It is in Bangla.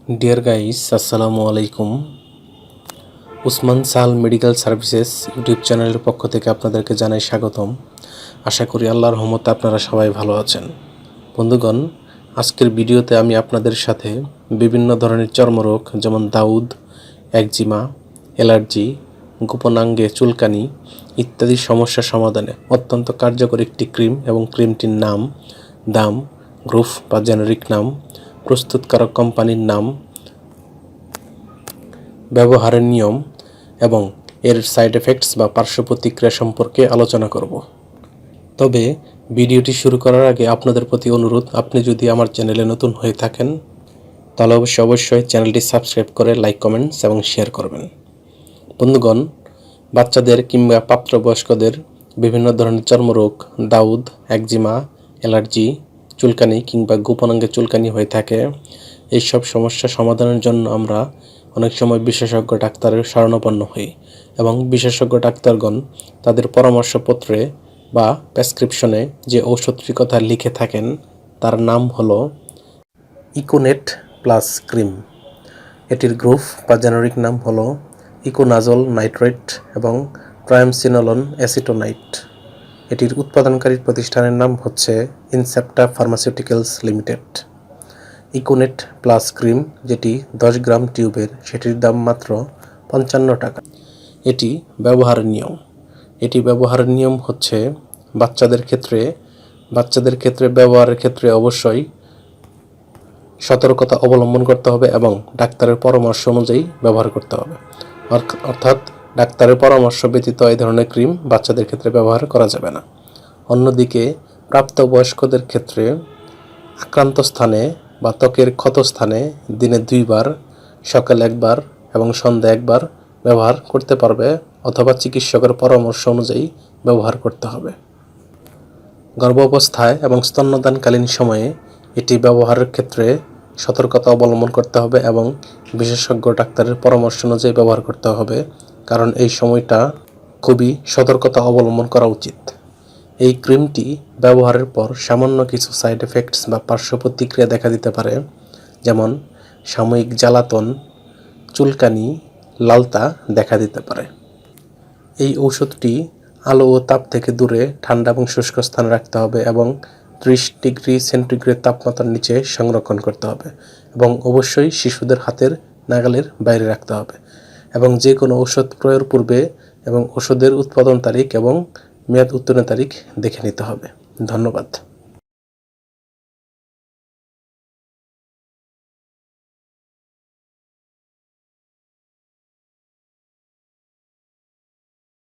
ডিয়ার গাইস, আসসালামু আলাইকুম। উসমান সাল মেডিকেল সার্ভিসেস ইউটিউব চ্যানেলের পক্ষ থেকে আপনাদেরকে জানাই স্বাগতম। আশা করি আল্লাহর রহমতে আপনারা সবাই ভালো আছেন। বন্ধুগণ, আজকের ভিডিওতে আমি আপনাদের সাথে বিভিন্ন ধরনের চর্মরোগ যেমন দাউদ, একজিমা, অ্যালার্জি, গোপনাঙ্গে চুলকানি ইত্যাদি সমস্যা সমাধানে অত্যন্ত কার্যকর একটি ক্রিম এবং ক্রিমটির নাম, দাম, গ্রুপ বা জেনেরিক নাম, প্রস্তুতকারক কোম্পানির নাম, ব্যবহারের নিয়ম এবং এর সাইড এফেক্টস বা পার্শ্ব প্রতিক্রিয়া সম্পর্কে আলোচনা করব। তবে ভিডিওটি শুরু করার আগে আপনাদের প্রতি অনুরোধ, আপনি যদি আমার চ্যানেলে নতুন হয়ে থাকেন তাহলে অবশ্যই চ্যানেলটি সাবস্ক্রাইব করে লাইক, কমেন্টস এবং শেয়ার করবেন। বন্ধুগণ, বাচ্চাদের কিংবা প্রাপ্তবয়স্কদের বিভিন্ন ধরনের চর্মরোগ, দাউদ, একজিমা, অ্যালার্জি, চুলকানি কিংবা গোপনাঙ্গে চুলকানি হয়ে থাকে। এইসব সমস্যা সমাধানের জন্য আমরা অনেক সময় বিশেষজ্ঞ ডাক্তারের শরণাপন্ন হই এবং বিশেষজ্ঞ ডাক্তারগণ তাদের পরামর্শপত্রে বা প্রেসক্রিপশনে যে ঔষধটির কথা লিখে থাকেন তার নাম হলো ইকোনেট প্লাস ক্রিম। এটির গ্রুপ বা জেনেরিক নাম হলো ইকোনাজল নাইট্রেট এবং ট্রায়ামসিনোলন অ্যাসিটোনাইট। এটির উৎপাদনকারী প্রতিষ্ঠানের নাম হচ্ছে Incepta pharmaceuticals limited. Econate plus cream, যেটি 10 গ্রাম টিউবের, সেটির দাম মাত্র 55 টাকা। এটি ব্যবহারের নিয়ম হচ্ছে বাচ্চাদের ক্ষেত্রে ব্যবহারের ক্ষেত্রে অবশ্যই সতর্কতা অবলম্বন করতে হবে এবং ডাক্তারের পরামর্শ অনুযায়ী ব্যবহার করতে হবে। অর্থাৎ ডাক্তারের পরামর্শ ব্যতীত এই ধরনের ক্রিম বাচ্চাদের ক্ষেত্রে ব্যবহার করা যাবে না। অন্যদিকে প্রাপ্তবয়স্কদের ক্ষেত্রে আক্রান্ত স্থানে বা ত্বকের ক্ষত স্থানে দিনে 2 বার, সকাল 1 বার এবং সন্ধ্যা 1 বার ব্যবহার করতে পারবে অথবা চিকিৎসকের পরামর্শ অনুযায়ী ব্যবহার করতে হবে। গর্ভাবস্থায় এবং স্তন্যদানকালীন সময়ে এটি ব্যবহারের ক্ষেত্রে সতর্কতা অবলম্বন করতে হবে এবং বিশেষজ্ঞ ডাক্তারের পরামর্শ অনুযায়ী ব্যবহার করতে হবে, কারণ এই সময়টা খুবই সতর্কতা অবলম্বন করা উচিত। এই ক্রিমটি ব্যবহারের পর সামান্য কিছু সাইড এফেক্টস বা পার্শ্ব প্রতিক্রিয়া দেখা দিতে পারে, যেমন সাময়িক জ্বালাতন, চুলকানি, লালতা দেখা দিতে পারে। এই ঔষধটি আলো ও তাপ থেকে দূরে ঠান্ডা এবং শুষ্ক স্থানে রাখতে হবে এবং 30 ডিগ্রি সেন্টিগ্রেড তাপমাত্রার নিচে সংরক্ষণ করতে হবে এবং অবশ্যই শিশুদের হাতের নাগালের বাইরে রাখতে হবে এবং যে কোনো ঔষধ প্রয়োগের পূর্বে এবং ওষুধের উৎপাদন তারিখ এবং মেয়াদ উত্তীর্ণ তারিখ দেখে নিতে হবে। ধন্যবাদ।